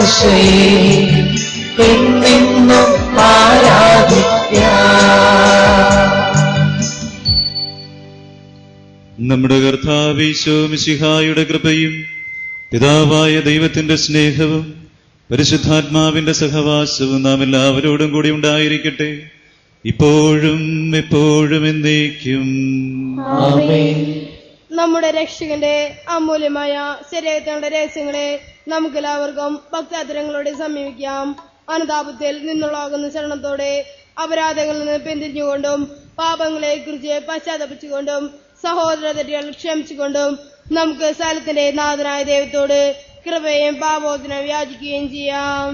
ആശയെ എന്നെന്നും ആരാധിക്കാം. നമ്മുടെ കർത്താവ് ഈശോ മിശിഹായുടെ കൃപയും പിതാവായ ദൈവത്തിന്റെ സ്നേഹവും പരിശുദ്ധാത്മാവിന്റെ സഹവാസവും നാം എല്ലാവരോടും കൂടി ഉണ്ടായിരിക്കട്ടെ, ഇപ്പോഴും എപ്പോഴും എന്നേക്കും. ആമേൻ. നമ്മുടെ രക്ഷകന്റെ അമൂല്യമായ ശരീരത്തിന്റെ രഹസ്യങ്ങളെ നമുക്കെല്ലാവർക്കും ഭക്താദരങ്ങളോടെ സമീപിക്കാം. അനുതാപത്തിൽ നിന്നുള്ളാകുന്ന ശരണത്തോടെ അപരാധങ്ങളിൽ നിന്ന് പിന്തിരിഞ്ഞുകൊണ്ടും പാപങ്ങളെ കുറിച്ച് പശ്ചാത്തപിച്ചുകൊണ്ടും സഹോദര തെറ്റുകൾ ക്ഷമിച്ചുകൊണ്ടും നമുക്ക് സ്ഥലത്തിന്റെ നാഥനായ ദൈവത്തോട് കൃപയും പാപോധനം യാചിക്കുകയും ചെയ്യാം.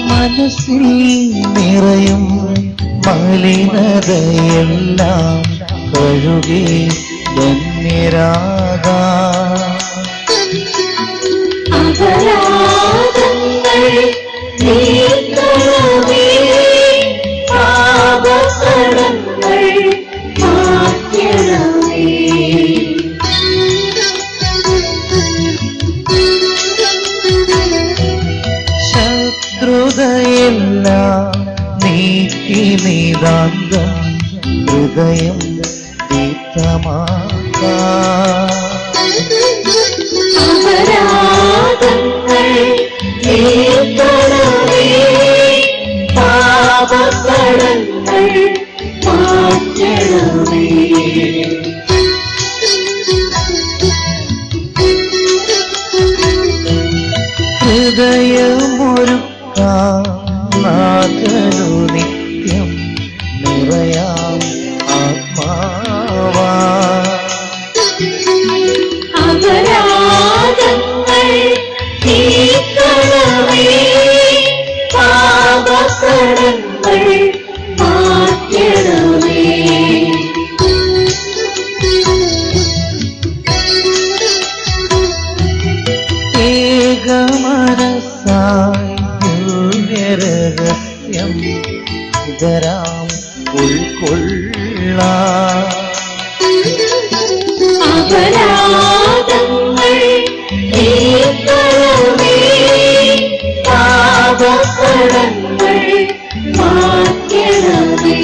മനസ്സിൽ നിറയും മലിനതയെല്ലാം കഴുകി ധന്യരാകാം. അപരാധങ്ങൾ നീക്കണമേ, പാപകടങ്ങൾ മാറ്റണമേ. ശത്രുതയെല്ലാം നീക്കി നിതാന്തം ഹൃദയം ദീപ്തമാക്കാം. അപരാധങ്ങൾ നീക്കണമേ, പാപകടങ്ങൾ മാറ്റണമേ. ഹൃദയമൊരുക്കാം നാഥനു നിത്യം നിറയാം ആത്മാവാ. അപരാധങ്ങൾ നീക്കണമേ, പാപകടങ്ങൾ മാറ്റണമേ. ഏകമനസായി ദിവ്യരഹസ്യം ഇതരാം ഉൾക്കൊള്ളാം. അപരാധങ്ങൾ നീക്കണമേ, പാപകടങ്ങൾ മാറ്റണമേ.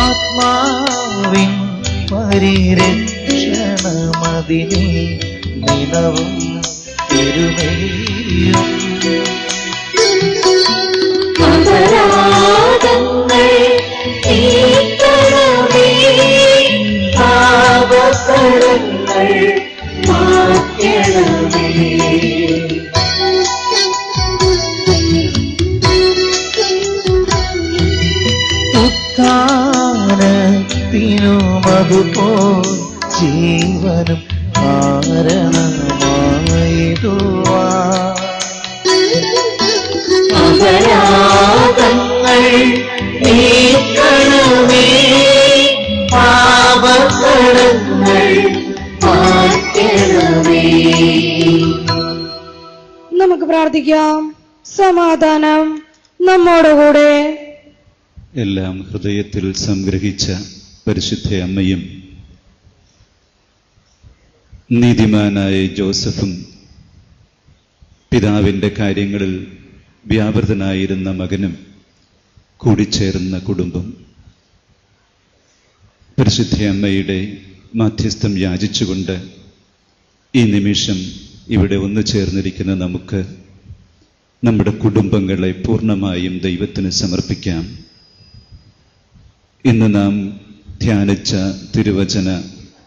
ആത്മാവിൻ പരിരക്ഷണമതിനെ നിലവും തിരുമേയും. അപരാധങ്ങൾ നീക്കണമേ, പാപകടങ്ങൾ മാറ്റണമേ. ഉത്ഥാനത്തിനുമതുപോൽ ജീവനും കാരണമായിടുവാ. അപരാധങ്ങൾ നീക്കണമേ, പാപകടങ്ങൾ മാറ്റണമേ. നമുക്ക് പ്രാർത്ഥിക്കാം. സമാധാനം നമ്മോടുകൂടെ. എല്ലാം ഹൃദയത്തിൽ സംഗ്രഹിച്ച പരിശുദ്ധ അമ്മയും നീതിമാനായ ജോസഫും പിതാവിൻ്റെ കാര്യങ്ങളിൽ വ്യാപൃതനായിരുന്ന മകനും കൂടിച്ചേർന്ന കുടുംബം, പരിശുദ്ധ അമ്മയുടെ മാധ്യസ്ഥം യാചിച്ചുകൊണ്ട് ഈ നിമിഷം ഇവിടെ ഒന്നു ചേർന്നിരിക്കുന്ന നമുക്ക് നമ്മുടെ കുടുംബങ്ങളെ പൂർണ്ണമായും ദൈവത്തിന് സമർപ്പിക്കാം. ഇന്ന് നാം ധ്യാനിച്ച തിരുവചന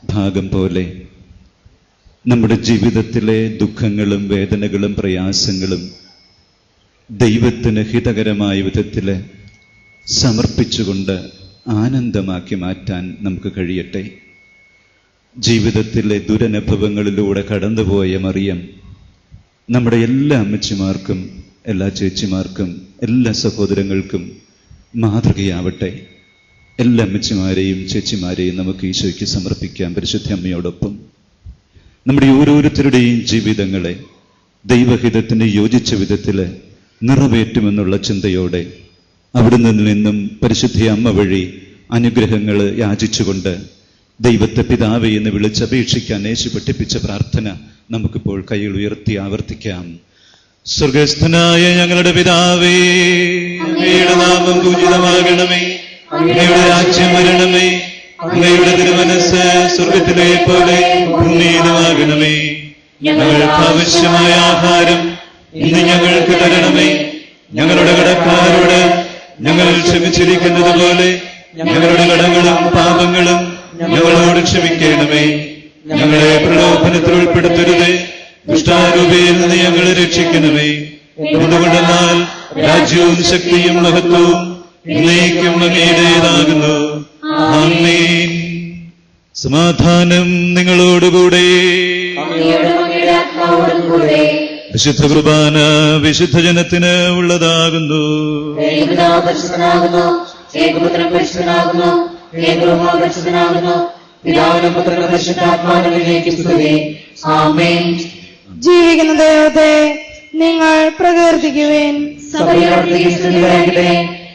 ഭാഗം പോലെ നമ്മുടെ ജീവിതത്തിലെ ദുഃഖങ്ങളും വേദനകളും പ്രയാസങ്ങളും ദൈവത്തിന് ഹിതകരമായ വിധത്തിൽ സമർപ്പിച്ചുകൊണ്ട് ആനന്ദമാക്കി മാറ്റാൻ നമുക്ക് കഴിയട്ടെ. ജീവിതത്തിലെ ദുരനുഭവങ്ങളിലൂടെ കടന്നുപോയ മറിയം നമ്മുടെ എല്ലാ അമ്മച്ചിമാർക്കും എല്ലാ ചേച്ചിമാർക്കും എല്ലാ സഹോദരങ്ങൾക്കും മാതൃകയാവട്ടെ. എല്ലാ അമ്മച്ചിമാരെയും ചേച്ചിമാരെയും നമുക്ക് ഈശോയ്ക്ക് സമർപ്പിക്കാം പരിശുദ്ധ അമ്മയോടൊപ്പം. നമ്മുടെ ഓരോരുത്തരുടെയും ജീവിതങ്ങളെ ദൈവഹിതത്തിന് യോജിച്ച വിധത്തിൽ നിറവേറ്റുമെന്നുള്ള ചിന്തയോടെ അവിടുന്ന് നിന്നും പരിശുദ്ധ അമ്മ വഴി അനുഗ്രഹങ്ങൾ യാചിച്ചുകൊണ്ട് ദൈവത്തെ പിതാവേ എന്ന് വിളിച്ചപേക്ഷിക്കാൻ യേശു പഠിപ്പിച്ച പ്രാർത്ഥന നമുക്കിപ്പോൾ കൈകൾ ഉയർത്തി ആവർത്തിക്കാം. സ്വർഗസ്ഥനായ ഞങ്ങളുടെ പിതാവേ, അങ്ങയുടെ നാമം പൂജിതമാകണമേ, അങ്ങയുടെ രാജ്യം വരണമേ, അങ്ങയുടെ തിരുമനസ്സ് സ്വർഗത്തിലെ പോലെ ഭൂമിയിലുമാകണമേ. ഞങ്ങൾക്ക് ആവശ്യമായ ആഹാരം ഇന്ന് ഞങ്ങൾക്ക് തരണമേ. ഞങ്ങളുടെ കടക്കാരോട് ഞങ്ങൾ ക്ഷമിച്ചിരിക്കുന്നത് പോലെ ഞങ്ങളുടെ കടങ്ങളും പാപങ്ങളും ഞങ്ങളോട് ക്ഷമിക്കണമേ. ഞങ്ങളെ പ്രലോഭനത്തിൽ ഉൾപ്പെടുത്തരുതേ, ദുഷ്ടാരൂപിയിൽ നിന്ന് ഞങ്ങളെ രക്ഷിക്കണമേ. എന്തുകൊണ്ടെന്നാൽ രാജ്യവും ശക്തിയും മഹത്വവും എന്നേക്കും അങ്ങയുടേതാകുന്നു. ആമേൻ. സമാധാനം നിങ്ങളോടുകൂടെ. വിശുദ്ധ കുർബാന വിശുദ്ധ ജനത്തിന് ഉള്ളതാകുന്നു. ജീവിക്കുന്ന ദൈവത്തെ നിങ്ങൾ പ്രകീർത്തിക്കുവേൻ.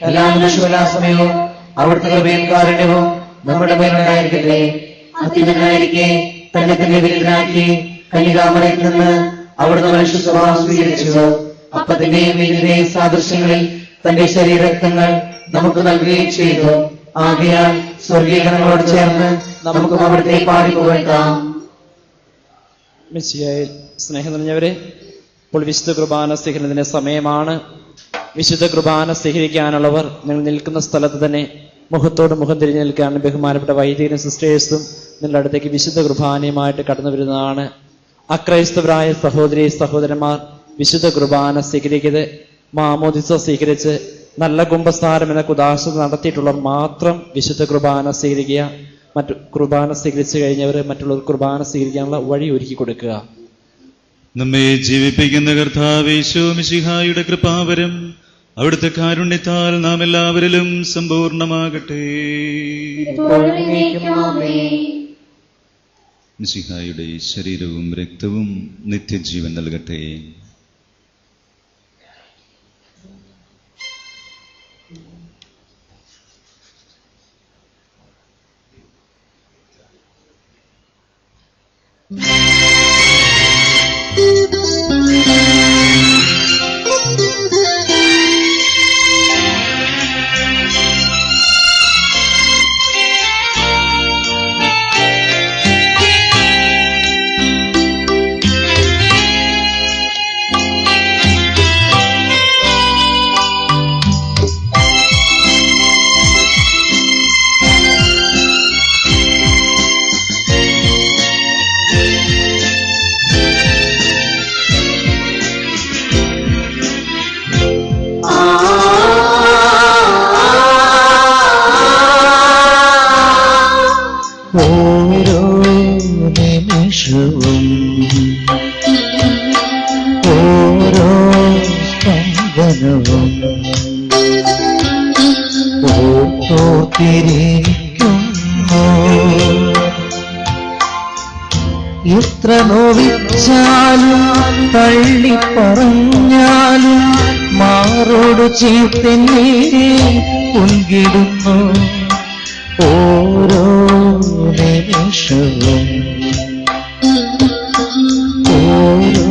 എല്ലാ മനുഷ്യസമയവും അവിടുത്തെ കൃപയും കാരുണ്യവും നമ്മുടെ മേലുണ്ടായിരിക്കട്ടെ. അത്യുന്നതനായിരിക്കെ തന്നെ തന്നെ വിരുദ്ധനാക്കി കന്യകാമറിയിൽ നിന്ന് അവിടുന്ന് മനുഷ്യ സ്വഭാവം സ്വീകരിച്ചു. അപ്പത്തിന്റെയും വീടിന്റെയും സാദൃശ്യങ്ങളിൽ തന്റെ ശരീരരക്തങ്ങൾ നമുക്ക് നൽകുകയും ചെയ്തു. ആകയാൽ സ്വർഗീയഗണങ്ങളോട് ചേർന്ന് നമുക്കും അവിടുത്തെ പാടിപ്പുകഴ്ത്താം. മിശിഹായിൽ സ്നേഹം നിറഞ്ഞവരെ, ഇപ്പോൾ വിശുദ്ധ കുർബാന സ്വീകരണത്തിന്റെ സമയമാണ്. വിശുദ്ധ കുർബാന സ്വീകരിക്കാനുള്ളവർ നിങ്ങൾ നിൽക്കുന്ന സ്ഥലത്ത് തന്നെ മുഖത്തോട് മുഖം തിരിഞ്ഞു നിൽക്കാൻ ബഹുമാനപ്പെട്ട വൈദികരും സിസ്റ്റേഴ്സും നിങ്ങളുടെ അടുത്തേക്ക് വിശുദ്ധ കുർബാനയുമായിട്ട് കടന്നു വരുന്നതാണ്. അക്രൈസ്തവരായ സഹോദരി സഹോദരന്മാർ വിശുദ്ധ കുർബാന സ്വീകരിക്കരുത്. മാമോദിസ സ്വീകരിച്ച് നല്ല കുംഭസാരം എന്ന കുദാശ നടത്തിയിട്ടുള്ളവർ മാത്രം വിശുദ്ധ കുർബാന സ്വീകരിക്കുക. മറ്റു കുർബാന സ്വീകരിച്ചു കഴിഞ്ഞവർ മറ്റുള്ളവർ കുർബാന സ്വീകരിക്കാനുള്ള വഴി ഒരുക്കി കൊടുക്കുക. നമ്മെ ജീവിപ്പിക്കുന്ന കർത്താവേ ഈശോ മിശിഹായുടെ കൃപാവരം അവിടുത്തെ കാരുണ്യത്താൽ നാം എല്ലാവരിലും സമ്പൂർണമാകട്ടെ. മിശിഹായുടെ ശരീരവും രക്തവും നിത്യജീവൻ നൽകട്ടെ. ഓരോ നിമിഷവും ഓരോ സ്പന്ദനവും ഓർത്തിരിക്കുന്നു. എത്ര നോവിച്ചാലും തള്ളി പറഞ്ഞാലും മാറോട് ചേർത്തന്നെ പൊൻകിടുന്നു. ഓരോ നിമിഷവും ഓരോ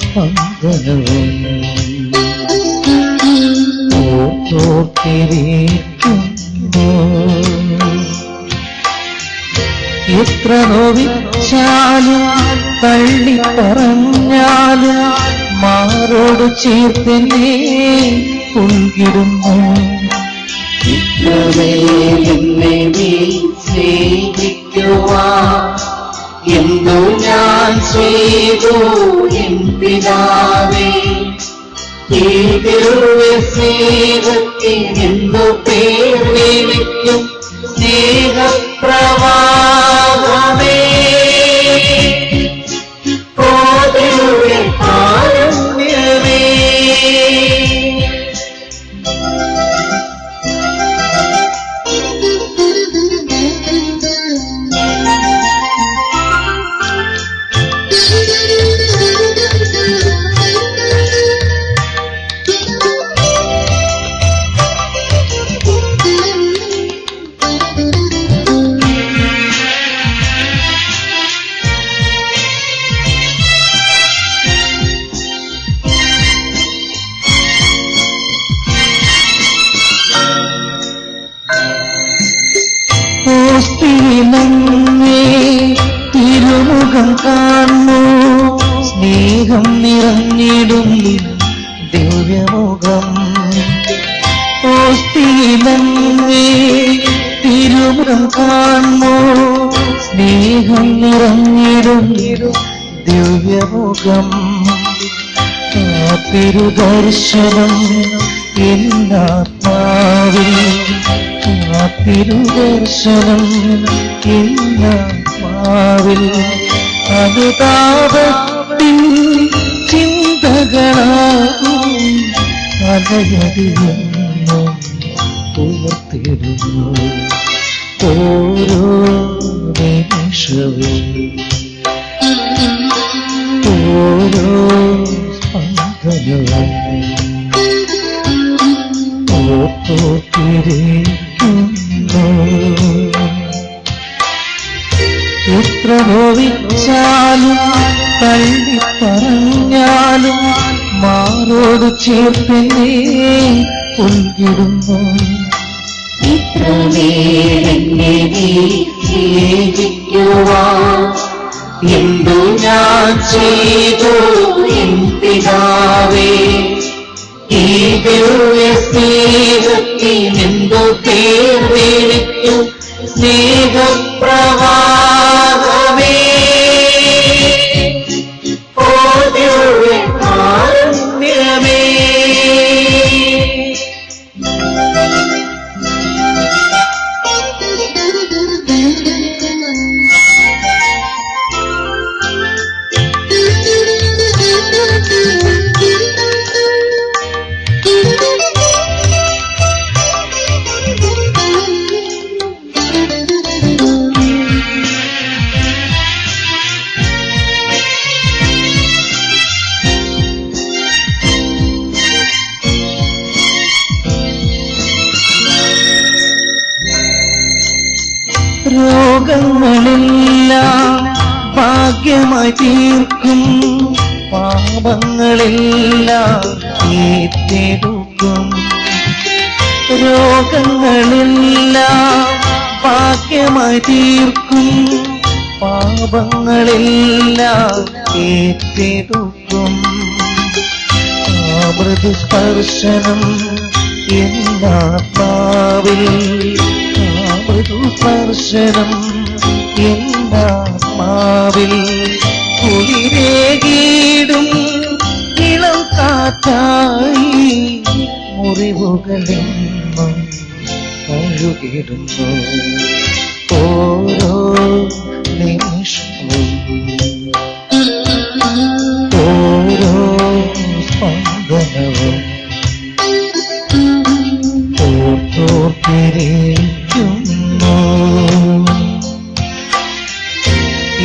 സ്പന്ദനവും ഓർത്തിരിക്കുന്നു. എത്ര നോവിച്ചാലും തള്ളി പറഞ്ഞാലും മാറോട് ചേർത്തന്നെ പൊൻകിടുന്നു. എന്നെ നീ സ്നേഹിക്കുവാൻ എന്തോ ഞാൻ ചെയ്തു എൻ പിതാവേ. ഈ സ്നേഹത്തിൽ എന്തോ പേർ വിളിക്കും സ്നേഹപ്രവാഹമേ. കാരുണ്യമേ തിരുമുഖം കാണുന്നു സ്നേഹം നിറഞ്ഞിടും ദിവ്യമുഖം ഓസ്തിയിലങ്ങേ തിരുമുഖം കാണുന്നു സ്നേഹം നിറഞ്ഞിടും ദിവ്യമുഖം ആ തിരുദർശനം എന്നാത്മാവിൽ ആ തിരുദർശനം എന്നാത്മാവിൽ അനുതാപത്തിൽ ചിന്തകളാകും അലയടിയെന്നും ഉയർത്തിടുന്നു ഓരോ നിമിഷവും ഓരോ സ്പന്ദനവും ഓർത്തിരിക്കുന്നു എത്ര നോവിച്ചാലും തള്ളി പറഞ്ഞാലും മാറോട് ചേർത്തന്നെ ഉൾകിടുന്നു ഇത്രമേലെന്നെ നീ സ്നേഹിക്കുവാൻ എന്തു ഞാൻ ചെയ്തു എൻ പിതാവേ ഈ ദിവ്യ സ്നേഹത്തിനെന്തു പേർ വിളിക്കും സ്നേഹപ്രവാഹമേ ഓ ദിവ്യ കാരുണ്യമേ രോഗങ്ങളെല്ലാം ഭാഗ്യമായി തീർക്കും പാപങ്ങളെല്ലാം ഏറ്റെടുക്കും രോഗങ്ങളെല്ലാം ഭാഗ്യമായി തീർക്കും പാപങ്ങളെല്ലാം ഏറ്റെടുക്കും ആ മൃദുസ്പർശനം എന്നാത്മാവിൽ മൃദുസ്പർശനം എന്നാത്മാവിൽ കുളിരേകീടും ഇളം കാറ്റായി മുറിവുകളെന്നും കഴുകിടുന്നു ഓരോ നിമിഷവും ഓരോ സ്പന്ദനവും ഓർത്തോർത്തിരിക്കുന്നു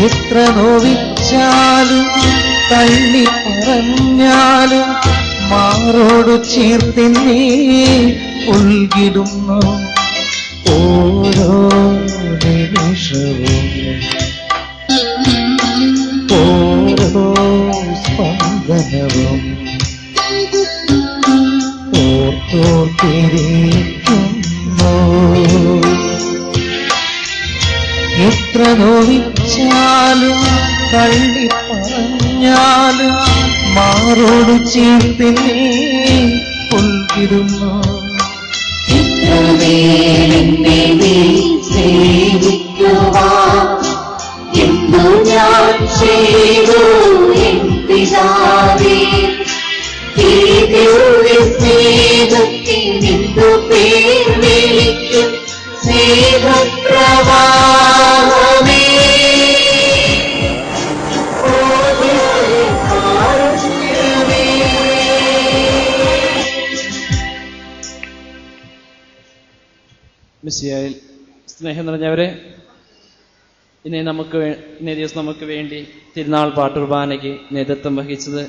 എത്ര നോവിച്ചാലും തള്ളി പറഞ്ഞാലും മാറോട് ചേർത്തിന്നെ ഉൾകിടുന്നു ഓരോ നിമിഷവും ഓരോ സ്പന്ദനവും ഓർത്തോർത്തിരിക്കുന്നു എത്ര നോവിച്ചാലും തള്ളി പറഞ്ഞാലും മാറോട് ചേർത്തിനെ ഉൾകിടുന്നു ഇത്രമേലെന്നെ നീ സ്നേഹിക്കുവാൻ എന്തു ഞാൻ ചെയ്തു എൻ പിതാവേ ഈ ദിവ്യ സ്നേഹത്തിനെന്തു പേർ വിളിക്കും സ്നേഹപ്രവാഹമേ ഓ ദിവ്യ കാരുണ്യമേ. മിശിഹായിൽ സ്നേഹം നിറഞ്ഞവരെ, ഇന്നേ ദിവസം നമുക്ക് വേണ്ടി തിരുനാൾ പാട്ടുകുർബാനയ്ക്ക് നേതൃത്വം വഹിച്ചത്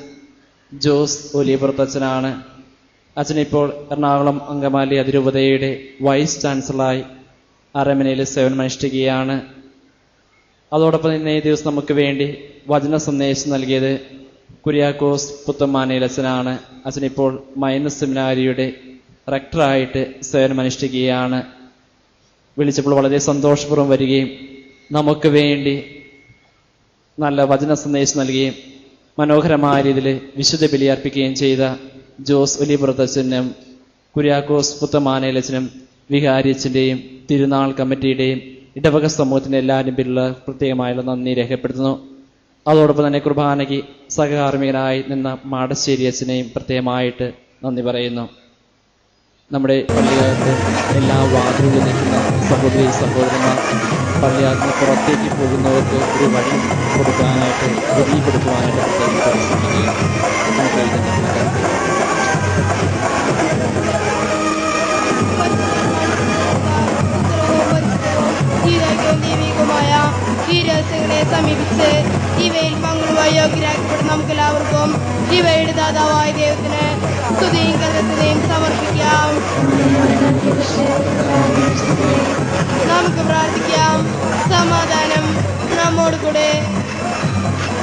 ജോസ് ഒലിയപ്പുറത്തച്ഛനാണ്. അച്ഛനിപ്പോൾ എറണാകുളം അങ്കമാലി അതിരൂപതയുടെ വൈസ് ചാൻസലറായി അരമനയിൽ സേവനമനുഷ്ഠിക്കുകയാണ്. അതോടൊപ്പം ഇന്നേ ദിവസം നമുക്ക് വേണ്ടി വചന സന്ദേശം നൽകിയത് കുര്യാക്കോസ് പുത്തമ്മാനയിലച്ഛനാണ്. അച്ഛനിപ്പോൾ മൈനസ് സെമിനാരിയുടെ റെക്ടറായിട്ട് സേവനമനുഷ്ഠിക്കുകയാണ്. വിളിച്ചപ്പോൾ വളരെ സന്തോഷപൂർവ്വം വരികയും നമുക്ക് വേണ്ടി നല്ല വചന സന്ദേശം നൽകുകയും മനോഹരമായ രീതിയിൽ വിശുദ്ധ ബലി അർപ്പിക്കുകയും ചെയ്ത ജോസ് ഒലിപുറത്തച്ഛനും കുര്യാക്കോസ് പുത്തമാനേലച്ചനും വികാരിയച്ഛൻ്റെയും തിരുനാൾ കമ്മിറ്റിയുടെയും ഇടവക സമൂഹത്തിൻ്റെ എല്ലാവരും പേരിലുള്ള പ്രത്യേകമായുള്ള നന്ദി രേഖപ്പെടുത്തുന്നു. അതോടൊപ്പം തന്നെ കുർബാനയ്ക്ക് സഹകാർമ്മികനായി നിന്ന മാടശ്ശേരി അച്ഛനെയും പ്രത്യേകമായിട്ട് നന്ദി പറയുന്നു. നമ്മുടെ പള്ളികൾക്ക് എല്ലാ വാതിലുകളിൽ നിൽക്കുന്ന സഹോദരി സഹോദരന്മാർ പള്ളികൾക്ക് പുറത്തേക്ക് പോകുന്നവർക്ക് ഒരു വഴി കൊടുക്കാനായിട്ട് വഴി കൊടുക്കുവാനായിട്ട് പ്രത്യേകം പരിശ്രമിക്കുക. ദൈവികമായ ഈ രഹസ്യങ്ങളെ സമീപിച്ച് ഇവയിൽ പങ്കുമായി യോഗ്യരാക്കപ്പെടുന്ന നമുക്ക് എല്ലാവർക്കും ഇവയുടെ ദാതാവായ ദൈവത്തിന് സ്തുതിയും കരുതയും സമർപ്പിക്കാം. നമുക്ക് പ്രാർത്ഥിക്കാം. സമാധാനം നമ്മോട് കൂടെ.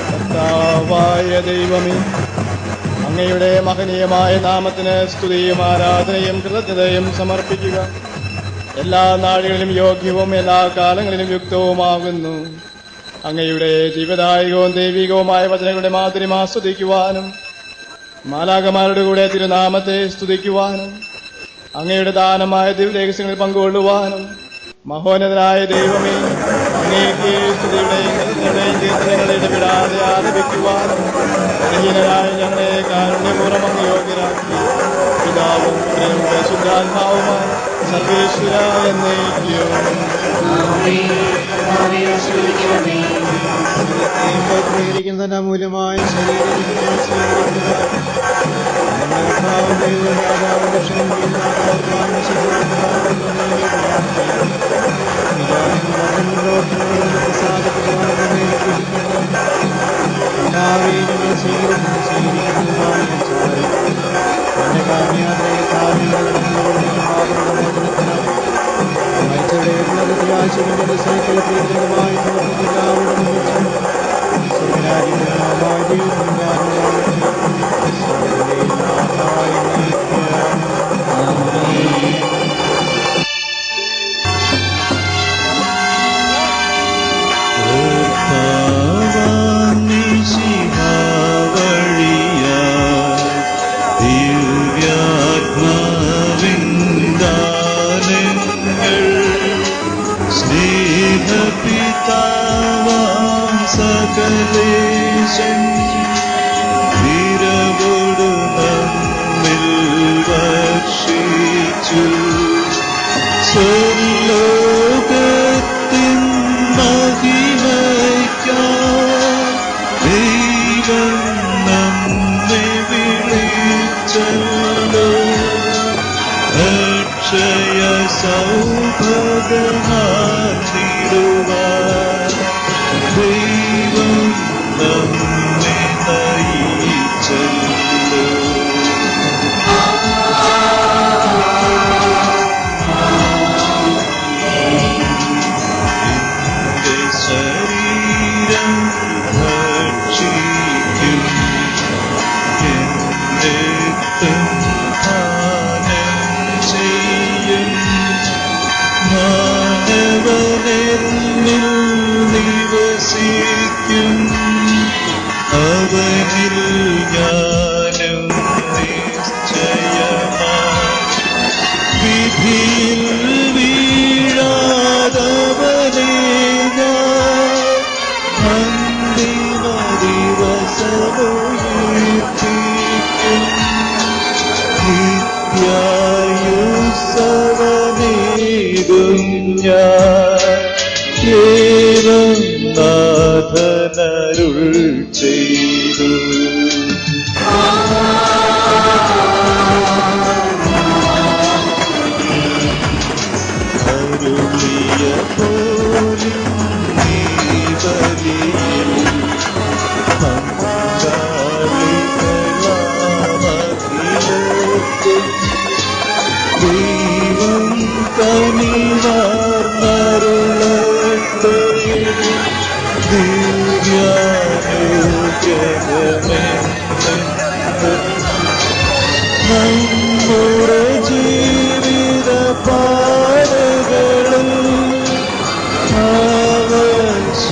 കർത്താവായ ദൈവമേ, അങ്ങയുടെ മഹനീയമായ നാമത്തിന് സ്തുതിയും ആരാധനയും കൃതജ്ഞതയും സമർപ്പിക്കുക. എല്ലാ നാടുകളിലും യോഗ്യവും എല്ലാ കാലങ്ങളിലും യുക്തവുമാകുന്നു. അങ്ങയുടെ ജീവദായകവും ദൈവികവുമായ വചനങ്ങളുടെ മാധുര്യം ആസ്വദിക്കുവാനും മാലാഖമാരുടെ കൂടെ തിരുനാമത്തെ സ്തുതിക്കുവാനും അങ്ങയുടെ ദാനമായ ദിവ്യരഹസ്യങ്ങളിൽ പങ്കുകൊള്ളുവാനും മഹോന്നതനായ ദൈവമേ, അങ്ങേക്ക് സ്തുതിയുടെയും കീർത്തനങ്ങളുടെ ഇടപെടാതെ ആലപിക്കുവാനും ബലഹീനരായ ഞങ്ങളെ കാരുണ്യപൂർവ്വം അങ്ങ് യോഗ്യരാക്കി. പിതാവും പുത്രനും പരിശുദ്ധാത്മാവുമായി സർവേശ്വര എന്നേക്കും തന്റെ അമൂല്യമായ ശരീരം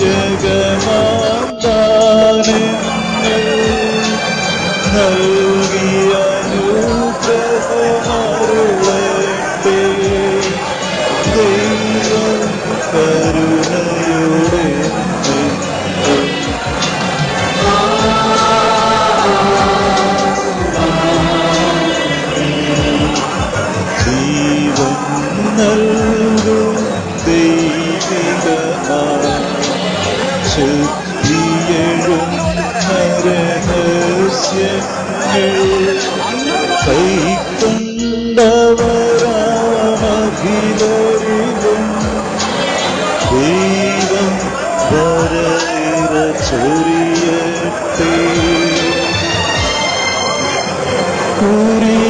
ജഗമാതാ കൈക്കൊണ്ടവരാമഖിലരിലും ദൈവം വരേറ ചൊരിയട്ടെ. കുരിശടയാളം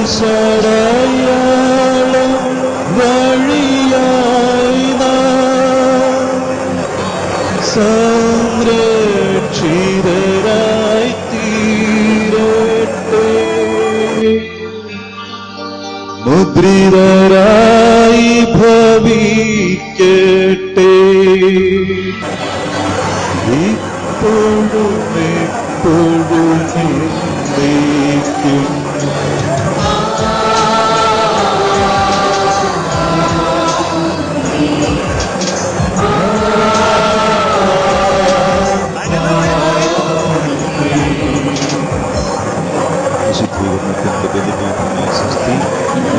വഴിയായി നാം സംരക്ഷിതരായി തീരട്ടെ. മുദ്രിതരായി ഭവിക്കട്ടെ. ഇപ്പോഴും എപ്പോഴും എന്നേക്കും. വിശുദ്ധീകരണത്തിന്റെ ബലിപീഠമായ സ്വസ്തി, സ്വസ്തി.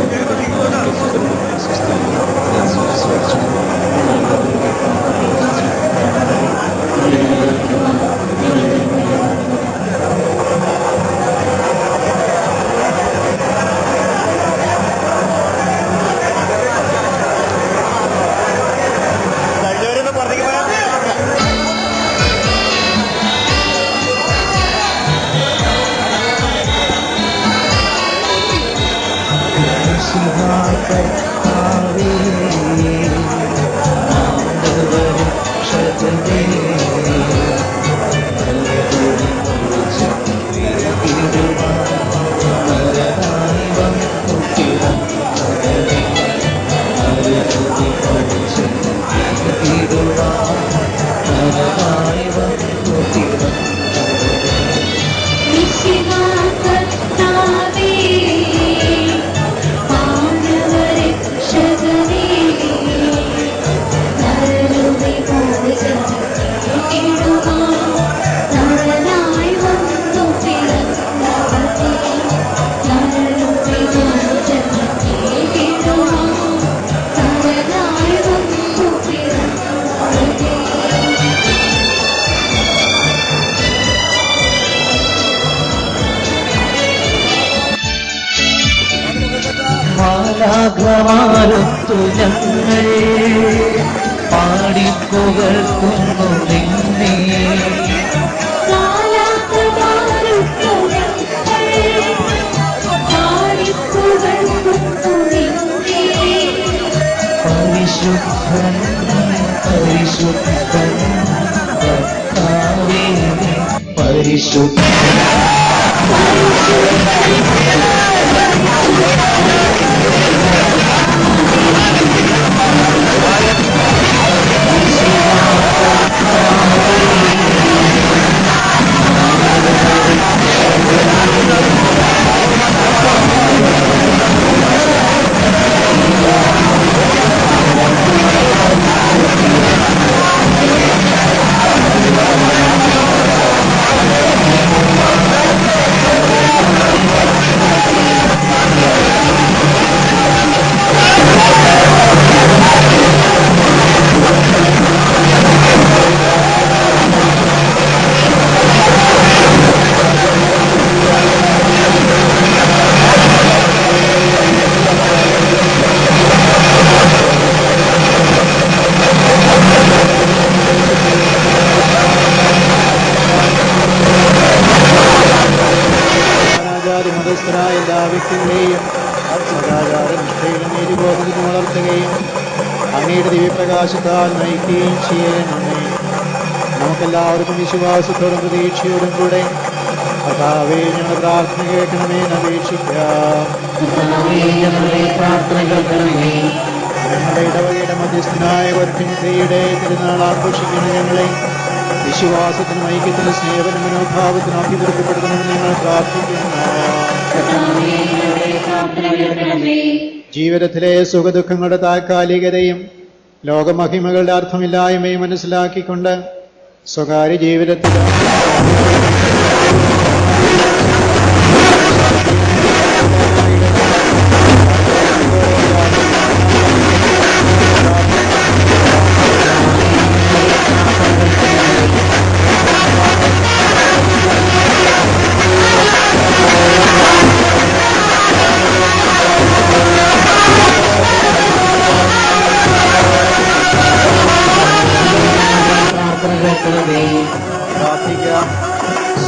മാലാഖമാരൊത്തു ഞങ്ങൾ പാടിപ്പുകഴ്ത്തുന്നു നിന്നെ. പരിശുദ്ധൻ പരിശുദ്ധൻ കർത്താവേ പരിശുദ്ധൻ. മതസ്ഥരായ എല്ലാ വ്യക്തികളെയും സദാചാരനിഷ്ഠയിലും നീതിബോധത്തിനും വളർത്തുകയും അങ്ങയുടെ ദിവ്യപ്രകാശത്താൽ നയിക്കുകയും ചെയ്യണമേ. നമുക്കെല്ലാവർക്കും വിശ്വാസത്തോടും പ്രതീക്ഷയോടും കൂടെ കർത്താവേ ഞങ്ങളുടെ പ്രാർത്ഥന കേൾക്കണമേ എന്ന് അപേക്ഷിക്കാം. ഞങ്ങളുടെ ഇടവകയുടെ മധ്യസ്ഥനായ വർദ്ധനയുടെ തിരുനാൾ ആഘോഷിക്കുന്ന ഞങ്ങളെ വിശ്വാസത്തിനും ഐക്യത്തിനും സ്നേഹത്തിനും മനോഭാവത്തിനും അഭിവൃദ്ധിപ്പെടുത്തണമെന്ന് ഞങ്ങൾ പ്രാർത്ഥിക്കുന്നു. ജീവിതത്തിലെ സുഖദുഃഖങ്ങളുടെ താൽക്കാലികതയും ലോകമഹിമകളുടെ അർത്ഥമില്ലായ്മയും മനസ്സിലാക്കിക്കൊണ്ട് സ്വകാര്യ ജീവിതത്തിൽ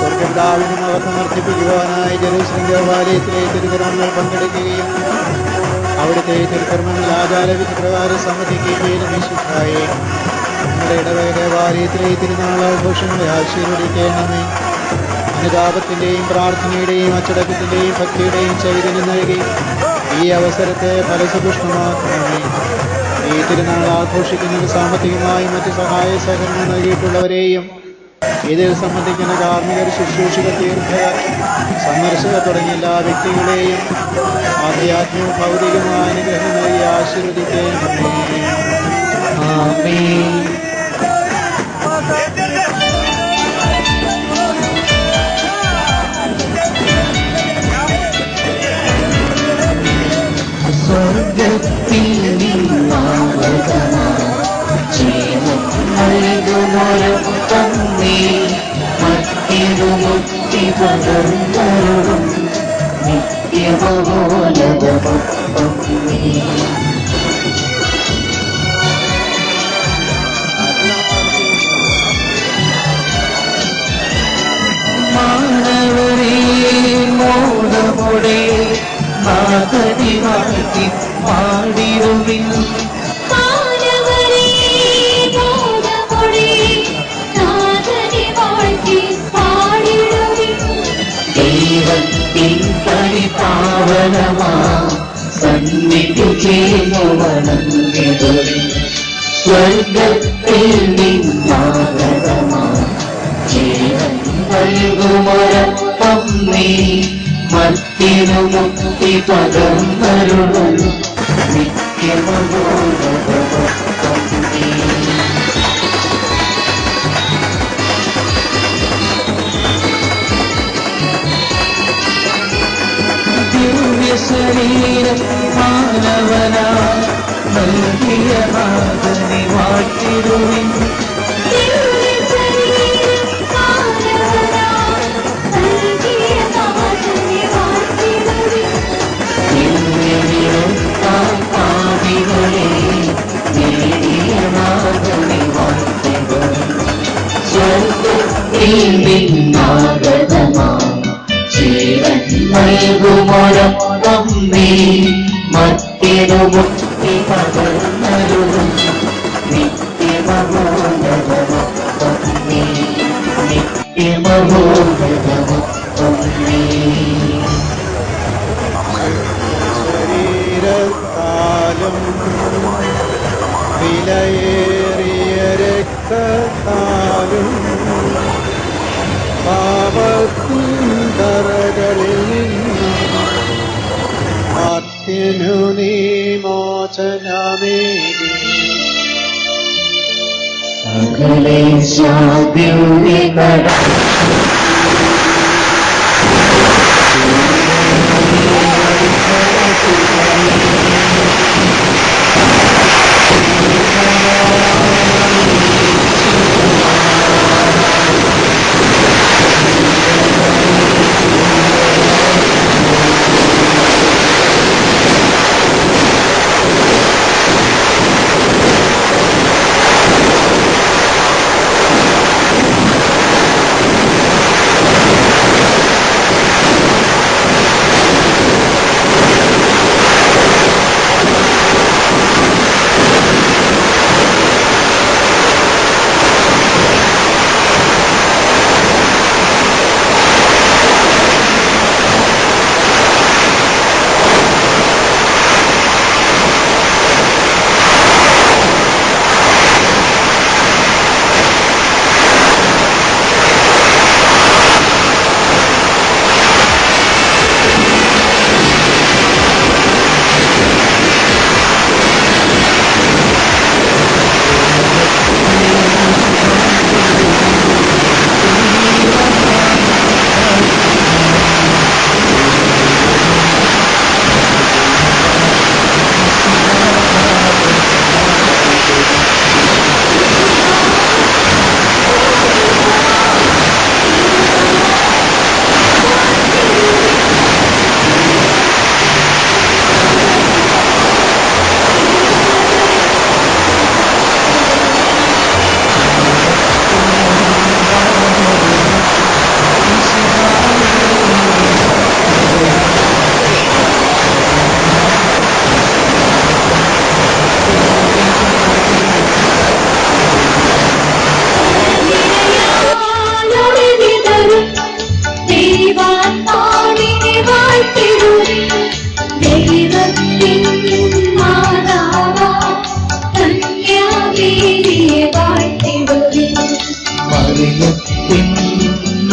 സ്വർഗപിതാവിനും മഹത്വം വർദ്ധിപ്പിക്കുവാനായി ജെറുസലേം ദേവാലയത്തിലെ തിരുക്കർമ്മങ്ങൾ പങ്കെടുക്കുകയും അവിടുത്തെ തിരുക്കർമ്മങ്ങൾ ആചാരവിധി പ്രകാരം സമ്മതിക്കുകയും വിശുദ്ധായി നമ്മുടെ ഇടവക ദേവാലയത്തിലെ തിരുനാളാഘോഷങ്ങളെ ആശീർവദിക്കണമേ. അനുതാപത്തിന്റെയും പ്രാർത്ഥനയുടെയും അച്ചടക്കത്തിന്റെയും ഭക്തിയുടെയും ചൈതന്യം നൽകി ഈ അവസരത്തെ ഫലസപുഷ്ടമാക്കണമേ. ഈ തിരുനാൾ ആഘോഷിക്കുന്നത് സാമ്പത്തികമായി മറ്റ് സഹായ സഹകരണം നൽകിയിട്ടുള്ളവരെയും ഇതിൽ സംബന്ധിക്കുന്ന കാർമ്മികർ, ശുശ്രൂഷകർ, തീർത്ഥകർ, സന്ദർശകർ തുടങ്ങിയ എല്ലാ വ്യക്തികളെയും ആധ്യാത്മികവും ഭൗതികമായ അനുഗ്രഹം നൽകി ആശീർവദിക്കണമേ. ആമേൻ. സ്വർഗത്തിൽ നിന്നാഗതനാം ജീവൻ നൽകുമൊരപ്പം നീ മറ്റൊരു മുക്തി പകർന്നരുളും നിത്യമോലകമൊപ്പം നീ. മാനവരേ മോദമോടെ നാഥനെ വാഴ്ത്തി പാടിടുവിൻ. ദൈവത്തിൻ പരിപാവനമാ സന്നിധി ചേർന്നു വണങ്ങിടുവിൻ. സ്വർഗത്തിൽ നിന്നാഗതമാ ജീവൻ നൽകുമൊരപ്പം നീ മറ്റൊരു മുക്തി പകർന്നരുളും നിത്യമോദകമൊപ്പം നീ. ദിവ്യശരീരം മാനവനാ നൽകിയ നാഥനെ വാഴ്ത്തിടുവിൻ. പാപികളെ നേടിയ നാഥനെ വാഴ്ത്തിടുവിൻ. സ്വർഗത്തിൽ നിന്നാഗതമാ ജീവൻ നൽകുമൊരപ്പം നീ മറ്റൊരു മുക്തി പകർന്നരുളും നിത്യമോദകമൊപ്പം നീ. നിത്യമോദകമൊപ്പം നീ. ശരീരത്താലും വിലയേറിയ രക്തത്താലും പാപത്തിൻ കറകളിൽ നിന്നും മർത്യനു നീ മോചനമേകി. സകലേ ശാദ്യുവികട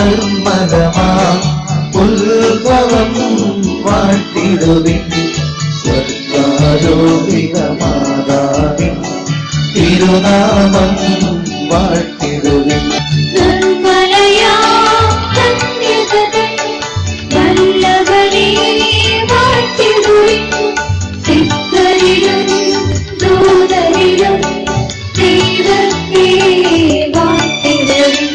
നിർമ്മലമാ ഉത്ഭവം വാഴ്ത്തിടുവിൻ സ്വർഗാരോപിത മാതാവിൻ തിരുനാമം വാഴ്ത്തിടുവിൻ നിർമ്മലയാ കന്യകതൻ വല്ലഭനെ വാഴ്ത്തിടുവിൻ സിദ്ധരിലും ദൂതരിലും ദൈവത്തെ വാഴ്ത്തിടുവിൻ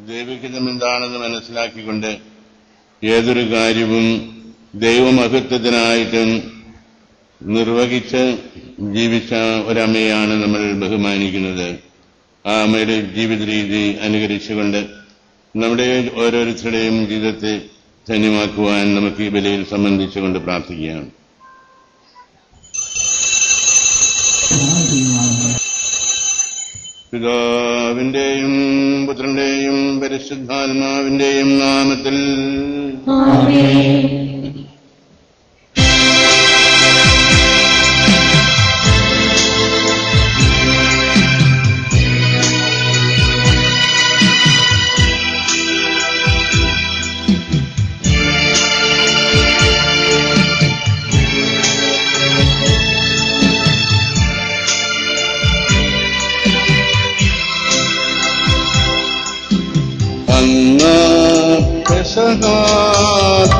ദൈവഹിതം എന്താണെന്ന് മനസ്സിലാക്കിക്കൊണ്ട് ഏതൊരു കാര്യവും ദൈവമഹത്വത്തിനായിട്ട് നിർവഹിച്ച് ജീവിച്ച ഒരമ്മയാണ് നമ്മൾ ബഹുമാനിക്കുന്നത്. ആ അമ്മയുടെ ജീവിത രീതി അനുകരിച്ചുകൊണ്ട് നമ്മുടെ ഓരോരുത്തരുടെയും ജീവിതത്തെ ധന്യമാക്കുവാൻ നമുക്ക് ഈ ബലിയിൽ സംബന്ധിച്ചുകൊണ്ട് പ്രാർത്ഥിക്കാം. പിതാവിന്റെയും പുത്രന്റെയും പരിശുദ്ധാത്മാവിന്റെയും നാമത്തിൽ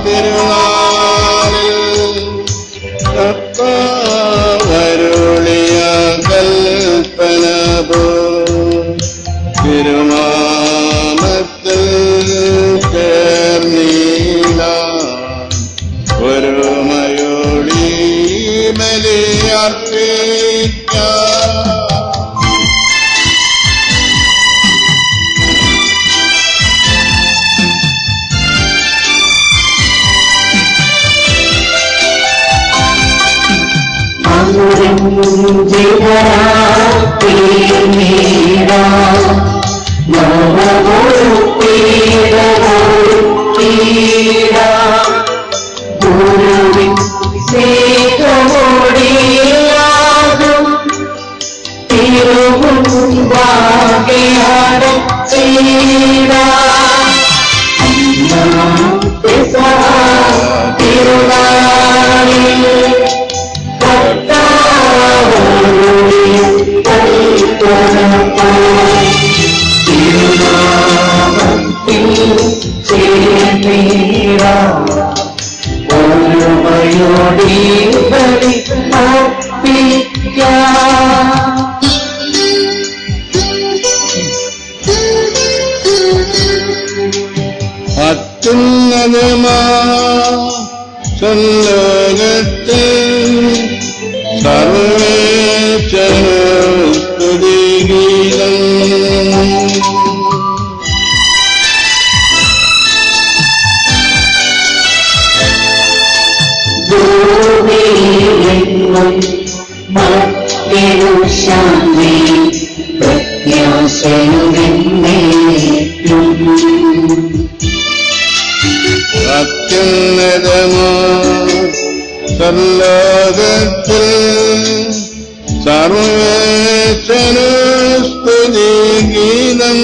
തിരുനാളിൽ കർത്താവരുളിയ കൽപ്പന പോ തിരുനാമത്തിൽ ചേർന്നീല ഒരുമയോടി ബലിയർപ്പിക്കാം. അത്യുന്നതമാ സന്നഗത്തിൽ സർവേശ്വര സ്തുതിഗീതം. അത്യുന്നതമോ സർലോകത്തിൽ സർവേശ്വര സ്തുതിഗീതം.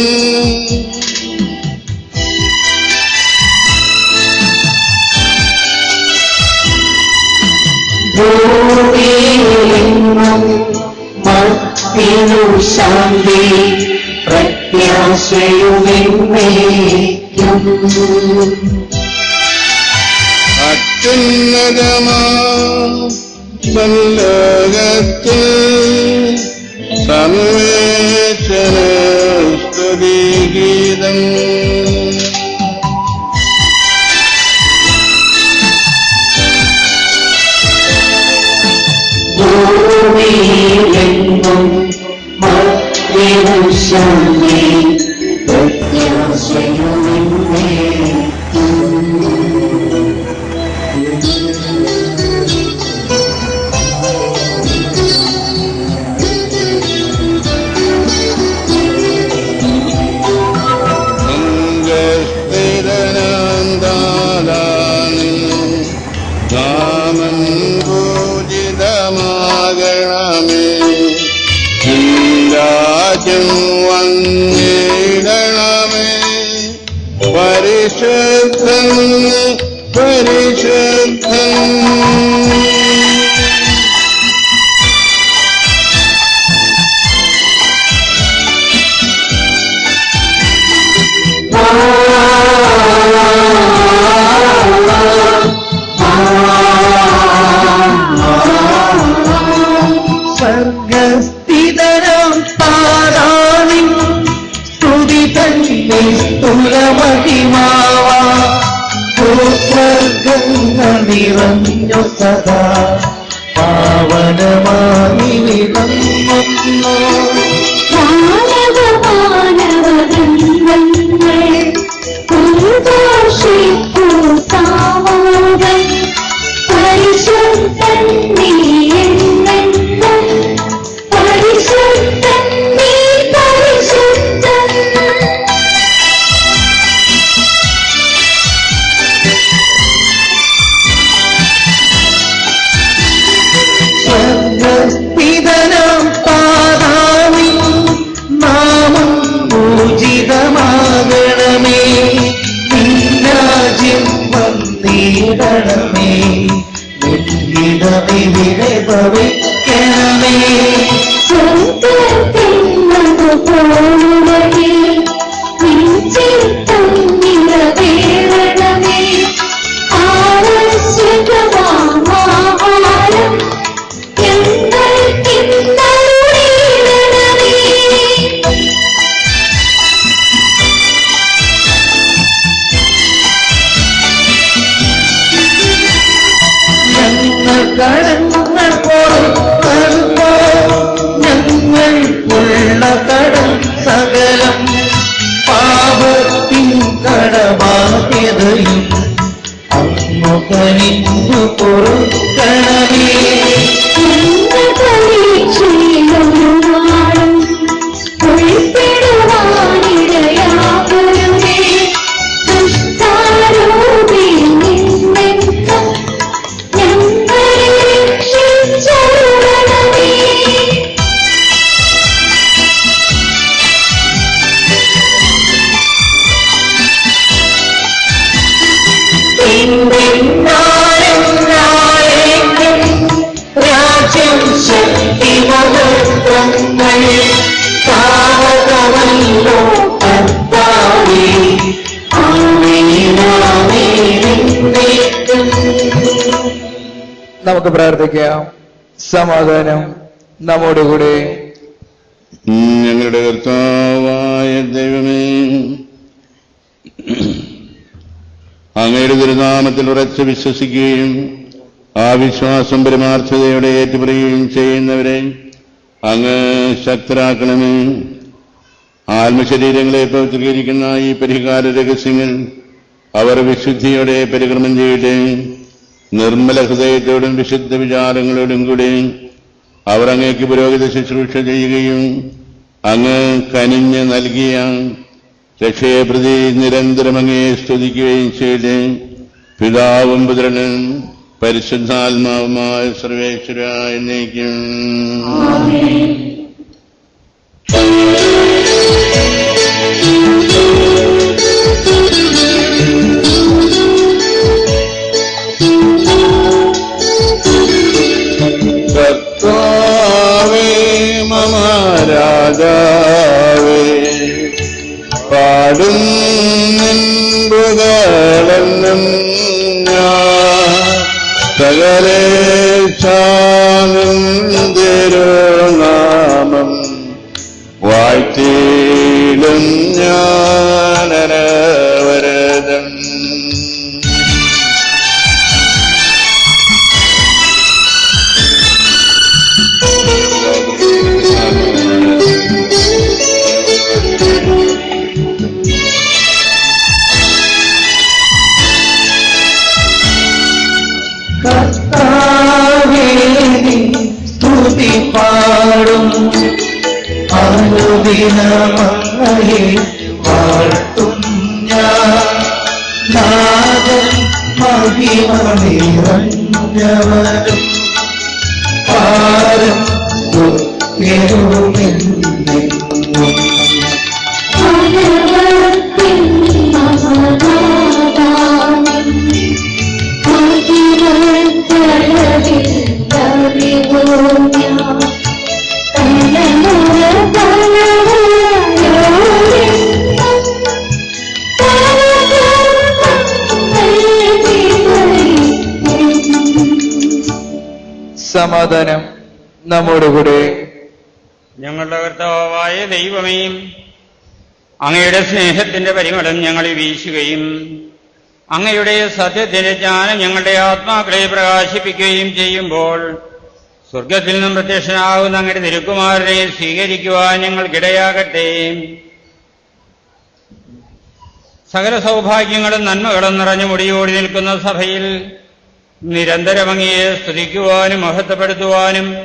ഭൂമിയിലെങ്ങും മത്തിനു ശാന്തി പ്രത്യാശയുമെന്നേക്കും. അത്യുന്നതമാ ലോകത്തിൽ സർവേശ്വര സ്തുതിഗീതം. ഭൂമിയിലെങ്ങും മത്തിനു ശാന്തി പ്രത്യാശയുമെന്നേക്കും. നാമം പൂജിതമാകണമേ, രാജ്യം വന്നിടണമേ, പരിശുദ്ധൻ പരിശുദ്ധൻ. സ്വർഗസ്ഥിതനാം താരാണിൻ സ്തുതി തന്നെ സ്ഥൂലമഹിമാവ ഭൂസ്വർഗങ്ങൾ നിറഞ്ഞു സദാ പാവനമായി വിളങ്ങുന്നു. സ്വർഗസ്ഥിതനാം പാതാവിൻ നാമം പൂജിതമാകണമേ, നിന്നാജ്യം വന്നിടണമേ, നിന്നിടമിവിടെ ഭവിക്കണമേ. കടങ്ങൾ പുറത്തോ ഞങ്ങൾക്കുള്ള കടം സകലം പാപത്തിൻ കടബാധ്യതയും അങ്ങു കനിഞ്ഞു പൊറുക്കണമേ. രാജ്യം ശക്തി മഹത്വങ്ങൾ താവകമല്ലോ കർത്താവേ, ആമേനാമേനെന്നേക്കും. നമുക്ക് പ്രാർത്ഥിക്കാം. സമാധാനം നമ്മോടുകൂടെ. ഞങ്ങളുടെ കർത്താവായ ദൈവമേ, അങ്ങയുടെ തിരുനാമത്തിൽ ഉറച്ചു വിശ്വസിക്കുകയും ആ വിശ്വാസം പരമാർത്ഥതയോടെ ഏറ്റുപറയുകയും ചെയ്യുന്നവരെ അങ്ങ് ശക്തരാക്കണമേ. ആത്മശരീരങ്ങളെ പവിത്രീകരിക്കുന്ന ഈ പരിഹാര രഹസ്യങ്ങൾ അവർ വിശുദ്ധിയോടെ പരിക്രമം ചെയ്യട്ടെ. നിർമ്മല ഹൃദയത്തോടും വിശുദ്ധ വിചാരങ്ങളോടും കൂടെ അവർ അങ്ങേക്ക് പുരോഹിത ശുശ്രൂഷ ചെയ്യുകയും അങ്ങ് കനിഞ്ഞ് നൽകിയ രക്ഷയെ പ്രതി നിരന്തരം അങ്ങയെ സ്തുതിക്കുകയും ചെയ്ത് പിതാവും പുത്രനും പരിശുദ്ധാത്മാവുമായ സർവേശ്വര എന്നേക്കും. രാജാവേ പാടും നിൻപുകളെന്നും ഞാൻ സകലേശാനും തിരുനാമം വാഴ്ത്തിയിടും ഞാനനവരതം. കർത്താവേ നീ സ്തുതി പാടും അനുദിനമങ്ങയെ വാഴ്ത്തും ഞാൻ നാഥൻ മഹിമ നിറഞ്ഞവനും പാരം ഉയരുമെന്നെന്നും സമാധാനം നമ്മോടുകൂടെ. ഞങ്ങളുടെ കർത്താവായ ദൈവമേ, അങ്ങയുടെ സ്നേഹത്തിന്റെ പരിമളം ഞങ്ങളിൽ വീശുകയും അങ്ങയുടെ സത്യത്തിന്റെ ജ്ഞാനം ഞങ്ങളുടെ ആത്മാക്കളെ പ്രകാശിപ്പിക്കുകയും ചെയ്യുമ്പോൾ സ്വർഗത്തിൽ നിന്നും പ്രത്യക്ഷനാകുന്ന അങ്ങയുടെ തിരുക്കുമാരനെ സ്വീകരിക്കുവാൻ ഞങ്ങൾക്കിടയാകട്ടെ. സകല സൗഭാഗ്യങ്ങളും നന്മകളും നിറഞ്ഞു മുടിയോടി നിൽക്കുന്ന സഭയിൽ നിരന്തരം അങ്ങയെ സ്തുതിക്കുവാനും മഹത്വപ്പെടുത്തുവാനും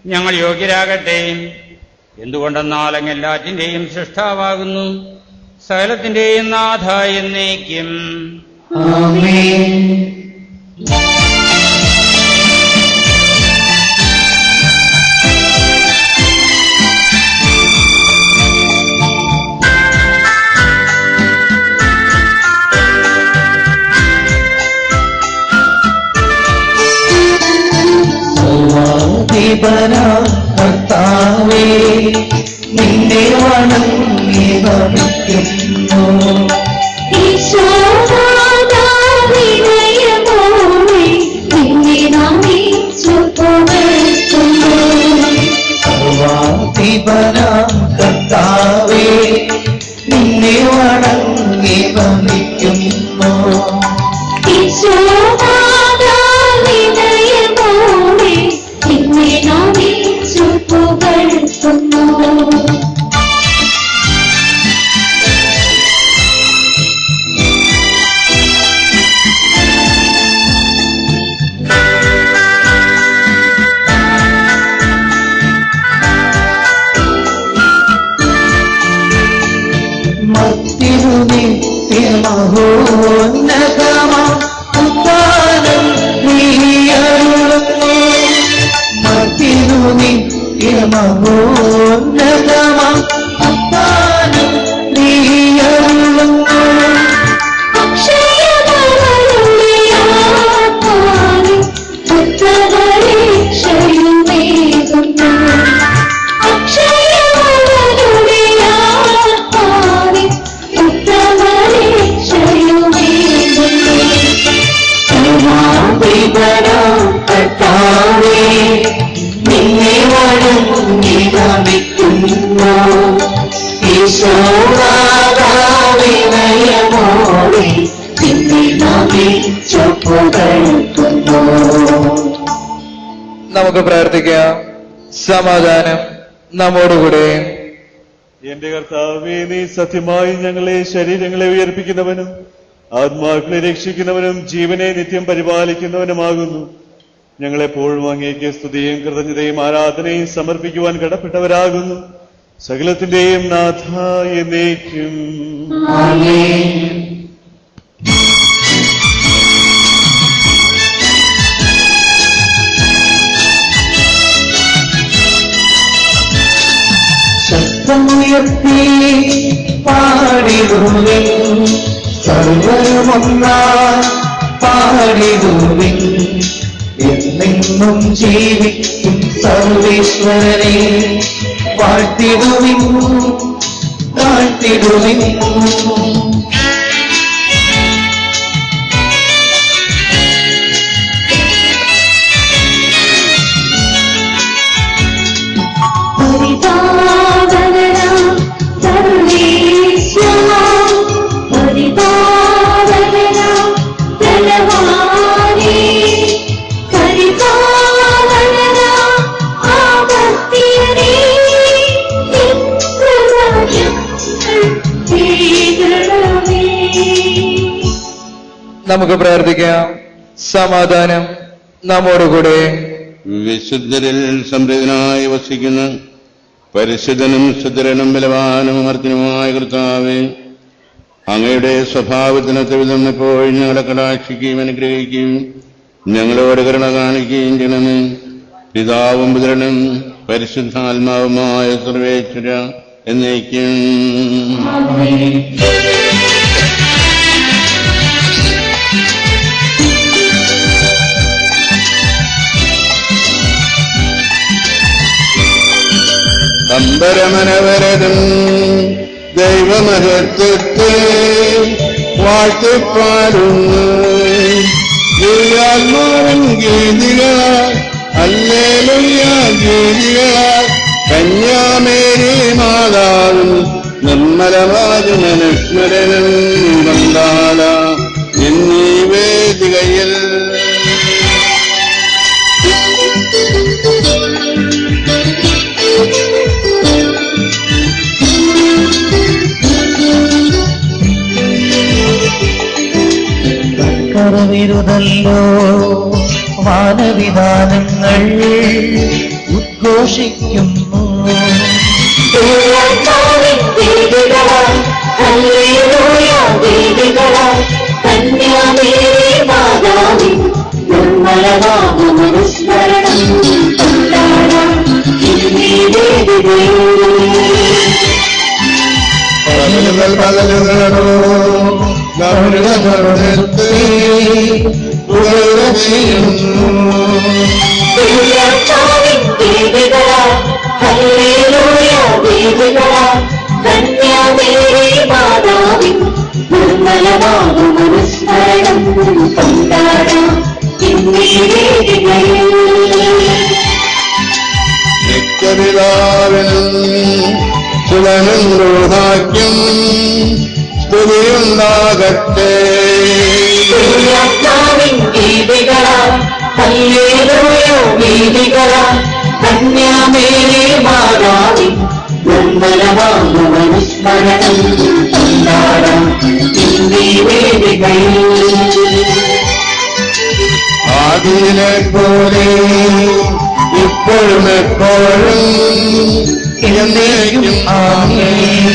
ഞങ്ങൾ യോഗ്യരാകട്ടെ. എന്തുകൊണ്ടെന്നാൽ അങ്ങ് എല്ലാറ്റിന്റെയും സൃഷ്ടാവാകുന്നു, സകലത്തിന്റെയും നാഥ എന്നേക്കും. ആമേൻ. സർവാധിപനാം കർത്താവേ, നിന്നെ വണങ്ങി നമിക്കുന്നു. സർവാധിപനാം കർത്താവേ, നിന്നെ വണങ്ങി നമിക്കുന്നു. മത്തിനു നിത്യമഹോന്നതമാം ഉദ്ധാനം നീയരുളുന്നു. മത്തിനു നിത്യമഹോന്നതമാം ഉദ്ധാനം നീയരുളുന്നു. കർത്താവേ, നിന്നെ വണങ്ങി നമിക്കുന്നു. ഈശോനാഥാവിനയമോടെ നിന്നെ നമിച്ചു പുകഴ്ത്തുന്നു. നമുക്ക് പ്രാർത്ഥിക്കാം. സമാധാനം നമ്മോടുകൂടെ. എന്റെ കർത്താവേ, നീ സത്യമായി ഞങ്ങളെ ശരീരങ്ങളെ ഉയർപ്പിക്കുന്നവനും ആത്മാക്കളെ രക്ഷിക്കുന്നവനും ജീവനെ നിത്യം പരിപാലിക്കുന്നവനുമാകുന്നു. ഞങ്ങളെപ്പോഴും അങ്ങേക്ക് സ്തുതിയും കൃതജ്ഞതയും ആരാധനയും സമർപ്പിക്കുവാൻ കടപ്പെട്ടവരാകുന്നു. സകലത്തിന്റെയും നാഥ എന്നേക്കും. ആമേൻ. ശബ്ദമുയർത്തി പാടിടുവിൻ, സർവരുമൊന്നായി പാടിടുവിൻ. എന്നെന്നും ജീവിക്കും സർവേശ്വരനെ വാഴ്ത്തിടുവിൻ താഴ്ത്തിടുവിൻ. നമുക്ക് പ്രാർത്ഥിക്കാം. സമാധാനം നമ്മോടുകൂടെ. വിശുദ്ധരിൽ സമൃദ്ധനായി വസിക്കുന്ന പരിശുദ്ധനും സുദരനും ബലവാനും അമർത്തിനുമായ കർത്താവേ, അങ്ങയുടെ സ്വഭാവത്തിനൊത്ത വിധം എപ്പോഴും ഞങ്ങളെ കടാക്ഷിക്കുകയും അനുഗ്രഹിക്കുകയും ഞങ്ങളോട് കരുണ കാണിക്കുകയും ചെയ്യണമേ. പിതാവും പുത്രനും പരിശുദ്ധാത്മാവുമായ സർവേശ്വര എന്നേക്കും. അമ്പരമനവരതും ദൈവമഹത്വത്തെ വാഴ്ത്തിപ്പാടുന്നു. ദിവ്യാത്മാവൻ ഗീതികളാൽ ഹല്ലേലൂയ ഗീതികളാൽ കന്യാമേരി മാതാവും നിർമ്മലവാദും അനുസ്മരണം കൊണ്ടാട എന്നീ വേദികയിൽ. കരവിരുതല്ലോ വാനവിധാനങ്ങൾ ഉദ്ഘോഷിക്കുന്നു. പകലുകളോ ഗൗരവത്തെ സുലനും രോഹാക്യം സ്തുതിയുണ്ടാകട്ടെ. ആദിയിലെ പോലെ ഇപ്പോഴും എപ്പോഴും എന്നേക്കും ആമേൻ.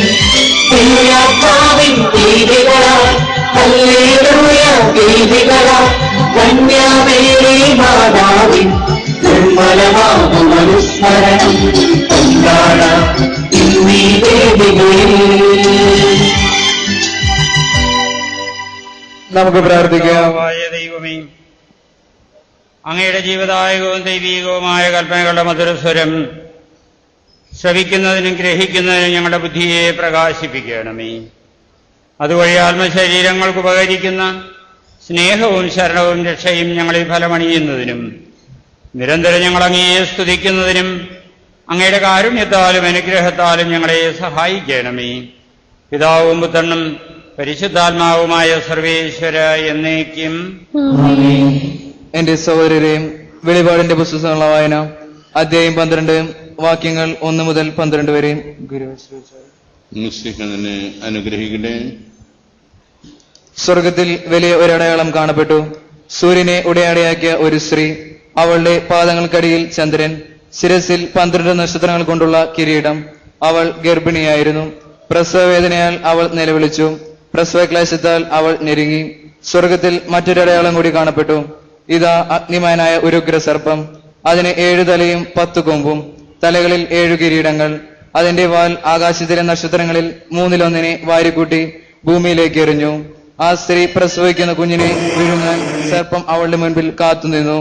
നമുക്ക് പ്രാർത്ഥിക്കാം. ദൈവമേ, അങ്ങയുടെ ജീവദായകവും ദൈവീകവുമായ കൽപ്പനകളുടെ മധുരസ്വരം ശ്രവിക്കുന്നതിനും ഗ്രഹിക്കുന്നതിനും ഞങ്ങളുടെ ബുദ്ധിയെ പ്രകാശിപ്പിക്കണമേ. അതുവഴി ആത്മശരീരങ്ങൾക്ക് ഉപകരിക്കുന്ന സ്നേഹവും ശരണവും രക്ഷയും ഞങ്ങളിൽ ഫലമണിയുന്നതിനും നിരന്തരം ഞങ്ങൾ അങ്ങയെ സ്തുതിക്കുന്നതിനും അങ്ങയുടെ കാരുണ്യത്താലും അനുഗ്രഹത്താലും ഞങ്ങളെ സഹായിക്കണമേ. പിതാവും പുത്രനും പരിശുദ്ധാത്മാവുമായ സർവേശ്വര എന്നേക്കും. എന്റെ സഹോദരരെയും വെളിപാടിന്റെ പുസ്തകമുള്ള വായന അധ്യായം 12 വാക്യങ്ങൾ 1 മുതൽ 12 വരെയും മിശിഹായെ അനുഗ്രഹിക്കട്ടെ. സ്വർഗത്തിൽ വലിയ ഒരടയാളം കാണപ്പെട്ടു. സൂര്യനെ ഉടയാടയാക്കിയ ഒരു സ്ത്രീ, അവളുടെ പാദങ്ങൾക്കടിയിൽ ചന്ദ്രൻ, ശിരസിൽ 12 നക്ഷത്രങ്ങൾ കൊണ്ടുള്ള കിരീടം. അവൾ ഗർഭിണിയായിരുന്നു. പ്രസവവേദനയാൽ അവൾ നിലവിളിച്ചു. പ്രസവക്ലേശത്താൽ അവൾ ഞെരുങ്ങി. സ്വർഗത്തിൽ മറ്റൊരടയാളം കൂടി കാണപ്പെട്ടു. ഇതാ അഗ്നിമയനായ ഒരു ഉഗ്രസർപ്പം. അതിന് 7 തലയും 10 കൊമ്പും, തലകളിൽ 7 കിരീടങ്ങൾ. അതിന്റെ വാൽ ആകാശത്തിലെ നക്ഷത്രങ്ങളിൽ 1/3 വാരിക്കൂട്ടി ഭൂമിയിലേക്ക് എറിഞ്ഞു. ആ സ്ത്രീ പ്രസവിക്കുന്ന കുഞ്ഞിനെ വിഴുങ്ങാൻ സർപ്പം അവളുടെ മുൻപിൽ കാത്തുനിന്നു.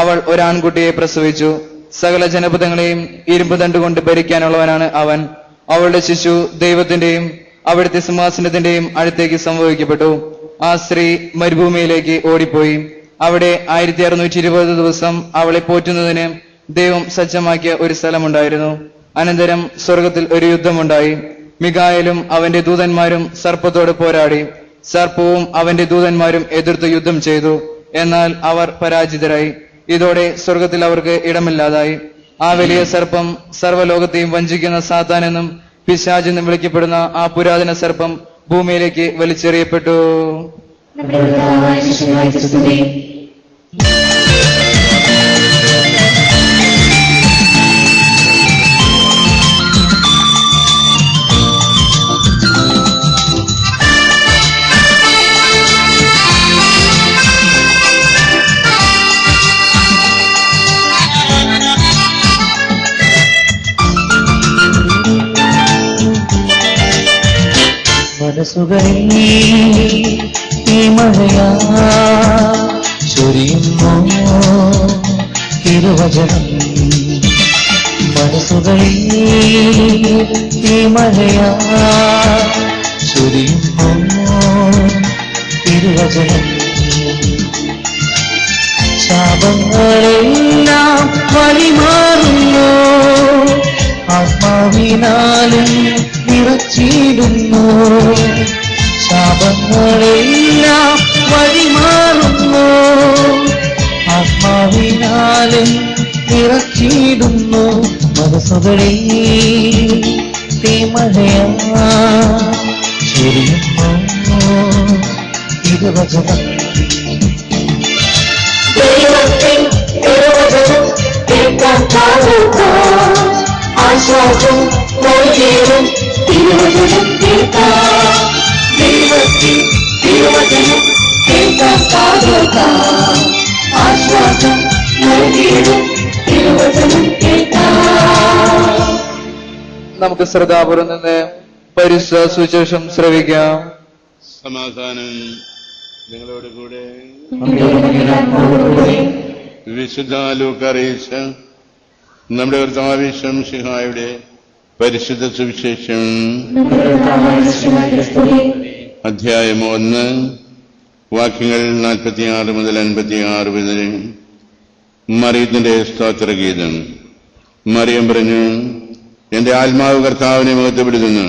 അവൾ ഒരാൺകുട്ടിയെ പ്രസവിച്ചു. സകല ജനപദങ്ങളെയും ഇരുമ്പ് തണ്ടുകൊണ്ട് ഭരിക്കാനുള്ളവനാണ് അവൻ. അവളുടെ ശിശു ദൈവത്തിന്റെയും അവിടുത്തെ സിംഹാസനത്തിന്റെയും അടുത്തേക്ക് സംഭവിക്കപ്പെട്ടു. ആ സ്ത്രീ മരുഭൂമിയിലേക്ക് ഓടിപ്പോയി. അവിടെ 1620 ദിവസം അവളെ പോറ്റുന്നതിന് ദൈവം സജ്ജമാക്കിയ ഒരു സ്ഥലമുണ്ടായിരുന്നു. അനന്തരം സ്വർഗത്തിൽ ഒരു യുദ്ധമുണ്ടായി. മിഖായേലും അവന്റെ ദൂതന്മാരും സർപ്പത്തോട് പോരാടി. സർപ്പവും അവന്റെ ദൂതന്മാരും എതിർത്ത് യുദ്ധം ചെയ്തു. എന്നാൽ അവർ പരാജിതരായി. ഇതോടെ സ്വർഗത്തിൽ അവർക്ക് ഇടമില്ലാതായി. ആ വലിയ സർപ്പം സർവ്വലോകത്തെയും വഞ്ചിക്കുന്ന സാത്താൻ എന്നും പിശാച് എന്നും വിളിക്കപ്പെടുന്ന ആ പുരാതന സർപ്പം ഭൂമിയിലേക്ക് വലിച്ചെറിയപ്പെട്ടു. മനസ്സുകളിൽ ഈ മഴയാ ചൊരിയുന്നു തിരുവചനം. മനസ്സുകളിൽ ഈ മഴയാ ചൊരിയുന്നു തിരുവചനം. ശാപങ്ങളെല്ലാം വഴിമാറുന്നു, ആത്മാവിനാലും നിറച്ചിടുന്നു. ശാപങ്ങളെല്ലാം വഴിമാറുന്നു, ആത്മാവിനാലും നിറച്ചിടുന്നു. മനസ്സുകളിൽ തീമഴയാ ചൊരിയുന്നു തിരുവചനം. ദൈവത്തിൻ തിരുവചനം കേൾക്കാൻ കാതോർക്കാം. ആശ്വാസം നൽകിയും തിരുവചനം കേൾക്കാം. ദൈവത്തിൻ തിരുവചനം കേൾക്കാൻ കാതോർക്കാം. ആശ്വാസം നൽകിയും തിരുവചനം കേൾക്കാം. നമുക്ക് ശ്രദ്ധാപൂർവം നിന്ന് പരിശുദ്ധ സുവിശേഷം ശ്രവിക്കാം. സമാധാനം നിങ്ങളോട് കൂടെ. വിശുദ്ധ ലൂക്കാ അറിയിച്ച നമ്മുടെ കർത്താവ് ശംസിഹായുടെ പരിശുദ്ധ സുവിശേഷം അധ്യായം 1 വാക്യങ്ങൾ 46 മുതൽ 56 വരെ. മറിയത്തിന്റെ സ്തോത്രഗീതം. മറിയം പറഞ്ഞു, എന്റെ ആത്മാവ് കർത്താവിനെ മഹത്വപ്പെടുത്തുന്നു.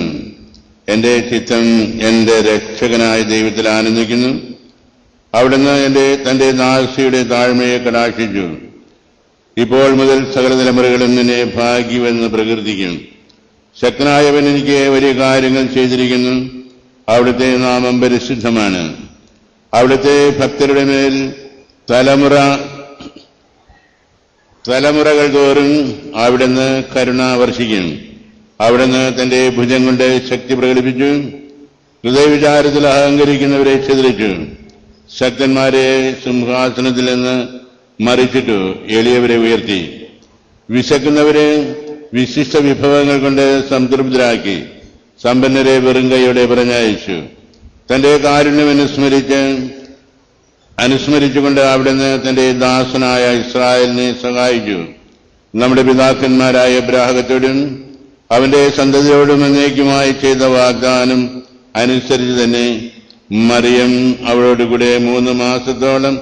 എന്റെ ചിത്തം എന്റെ രക്ഷകനായ ദൈവത്തിൽ ആനന്ദിക്കുന്നു. അവിടുന്ന് തന്റെ ദാസിയുടെ താഴ്മയെ കടാക്ഷിച്ചു. ഇപ്പോൾ മുതൽ സകല തലമുറകളും നിന്നെ ഭാഗ്യമെന്ന് പ്രകീർത്തിക്കും. ശക്തനായവൻ എനിക്ക് വലിയ കാര്യങ്ങൾ ചെയ്തിരിക്കുന്നു. അവിടുത്തെ നാമം പരിശുദ്ധമാണ്. അവിടുത്തെ ഭക്തരുടെ മേൽ തലമുറകൾ തോറും അവിടുന്ന് കരുണ വർഷിക്കും. അവിടുന്ന് തന്റെ ഭുജം കൊണ്ട് ശക്തി പ്രകടിപ്പിച്ചു. ഹൃദയവിചാരത്തിൽ അഹങ്കരിക്കുന്നവരെ ഛേദിച്ചു. ശക്തന്മാരെ സിംഹാസനത്തിൽ നിന്ന് മറിച്ചിട്ടു എളിയവരെ ഉയർത്തി. വിശക്കുന്നവരെ വിശിഷ്ട വിഭവങ്ങൾ കൊണ്ട് സംതൃപ്തരാക്കി. സമ്പന്നരെ വെറും കൈയോടെ പറഞ്ഞയച്ചു. തന്റെ കാരുണ്യം അനുസ്മരിച്ചുകൊണ്ട് അവിടുന്ന് തന്റെ ദാസനായ ഇസ്രായേലിനെ സഹായിച്ചു. നമ്മുടെ പിതാക്കന്മാരായ അബ്രാഹത്തോടും അവന്റെ സന്തതിയോടും എന്നേക്കുമായി ചെയ്ത വാഗ്ദാനം അനുസരിച്ച് തന്നെ മറിയം അവളോടുകൂടെ 3 മാസത്തോളം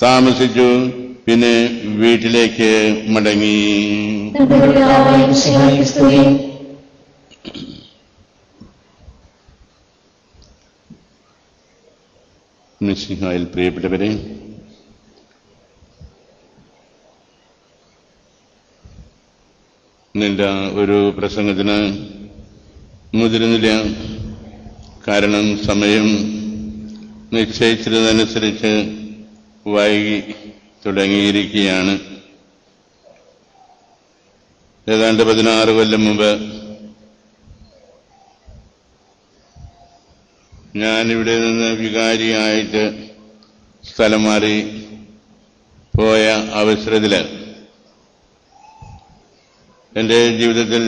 താമസിച്ചു. പിന്നെ വീട്ടിലേക്ക് മടങ്ങി. മിശിഹായിൽ പ്രിയപ്പെട്ടവരെ, നിന്റെ ഒരു പ്രസംഗത്തിന് മുതിരുന്നില്ല. കാരണം സമയം നിശ്ചയിച്ചതനുസരിച്ച് വൈകി തുടങ്ങിയിരിക്കുകയാണ്. ഏതാണ്ട് 16 കൊല്ലം മുമ്പ് ഞാനിവിടെ നിന്ന് വികാരിയായിട്ട് സ്ഥലം മാറി പോയ അവസരത്തില് എൻ്റെ ജീവിതത്തിൽ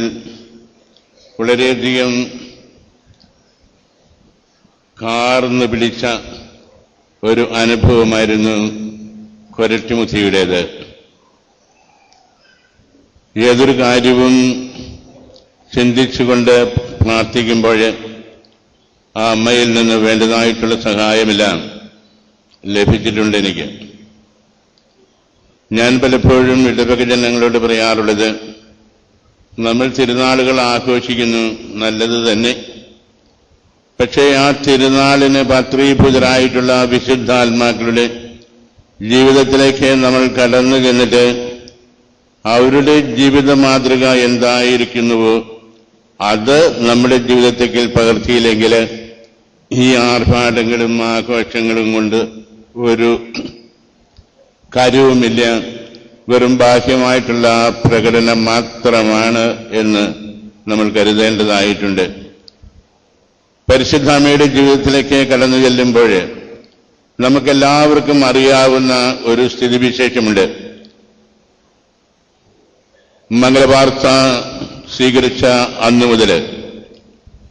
വളരെയധികം കാർന്ന് പിടിച്ച ഒരു അനുഭവമായിരുന്നു കൊരട്ടിമുത്തിയുടേത്. ഏതൊരു കാര്യവും ചിന്തിച്ചുകൊണ്ട് പ്രാർത്ഥിക്കുമ്പോൾ ആ അമ്മയിൽ നിന്ന് വേണ്ടതായിട്ടുള്ള സഹായമെല്ലാം ലഭിച്ചിട്ടുണ്ട് എനിക്ക്. ഞാൻ പലപ്പോഴും ഇടവക ജനങ്ങളോട് പറയാറുള്ളത്, നമ്മൾ തിരുനാളുകൾ ആഘോഷിക്കുന്നു, നല്ലത് തന്നെ. പക്ഷേ ആ തിരുനാളിന് പാത്രീഭൂതരായിട്ടുള്ള വിശുദ്ധാത്മാക്കളുടെ ജീവിതത്തിലേക്ക് നമ്മൾ കടന്നു ചെന്നിട്ട് അവരുടെ ജീവിത മാതൃക എന്തായിരിക്കുന്നുവോ അത് നമ്മുടെ ജീവിതത്തിൽ പകർത്തിയില്ലെങ്കിൽ ഈ ആർഭാടങ്ങളും ആഘോഷങ്ങളും കൊണ്ട് ഒരു കാര്യവുമില്ല, വെറും ബാഹ്യമായിട്ടുള്ള പ്രകടനം മാത്രമാണ് എന്ന് നമ്മൾ കരുതേണ്ടതായിട്ടുണ്ട്. പരിശുദ്ധാമ്മയുടെ ജീവിതത്തിലേക്ക് കടന്നു ചെല്ലുമ്പോൾ നമുക്കെല്ലാവർക്കും അറിയാവുന്ന ഒരു സ്ഥിതിവിശേഷമുണ്ട്. മംഗളവാർത്ത സ്വീകരിച്ച അന്നു മുതൽ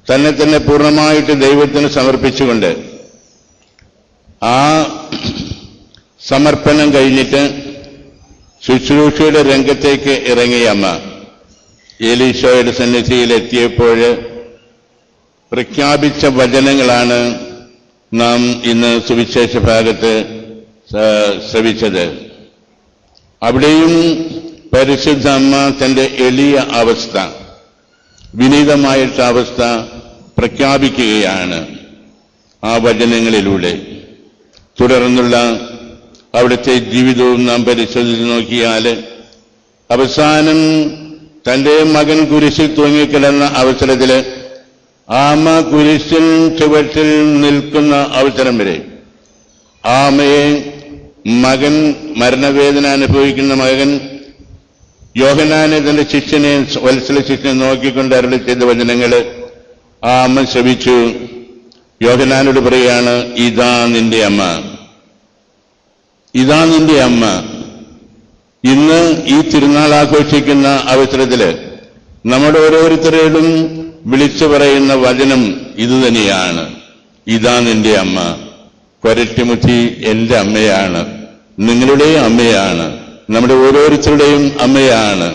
തന്നെ തന്നെ പൂർണ്ണമായിട്ട് ദൈവത്തിന് സമർപ്പിച്ചുകൊണ്ട് ആ സമർപ്പണം കഴിഞ്ഞിട്ട് ശുശ്രൂഷയുടെ രംഗത്തേക്ക് ഇറങ്ങിയ അമ്മ എലീശോയുടെ സന്നിധിയിൽ എത്തിയപ്പോൾ പ്രഖ്യാപിച്ച വചനങ്ങളാണ് നാം ഇന്ന് സുവിശേഷ ഭാഗത്ത് ശ്രവിച്ചത്. അവിടെയും പരിശുദ്ധ അമ്മ തന്റെ എളിയ അവസ്ഥ, വിനീതമായിട്ടുള്ള അവസ്ഥ പ്രഖ്യാപിക്കുകയാണ് ആ വചനങ്ങളിലൂടെ. തുടർന്നുള്ള അവിടുത്തെ ജീവിതവും നാം പരിശോധിച്ച് നോക്കിയാൽ അവസാനം തന്റെ മകൻ കുരിശിൽ തൂങ്ങിക്കിടന്ന അവസരത്തിൽ ആ അമ്മ കുരിശിൽ ചുവട്ടിൽ നിൽക്കുന്ന അവസരം വരെ ആ അമ്മയെ മകൻ, മരണവേദന അനുഭവിക്കുന്ന മകൻ യോഹന്നാനെ തന്റെ ശിഷ്യനെ, വത്സല ശിഷ്യനെ നോക്കിക്കൊണ്ട് അരുളി ചെയ്ത വചനങ്ങൾ ആ അമ്മ ശ്രവിച്ചു. യോഹന്നാനോട് പറയാണ്, ഇതാ നിന്റെ അമ്മ, ഇതാ നിന്റെ അമ്മ. ഇന്ന് ഈ തിരുനാൾ ആഘോഷിക്കുന്ന അവസരത്തില് നമ്മുടെ ഓരോരുത്തരോടും വിളിച്ചു പറയുന്ന വചനം ഇതുതന്നെയാണ്, ഇതാ നിന്റെ അമ്മ. കൊരട്ടിമുത്തി എന്റെ അമ്മയാണ്, നിങ്ങളുടെയും അമ്മയാണ്, നമ്മുടെ ഓരോരുത്തരുടെയും അമ്മയാണ്.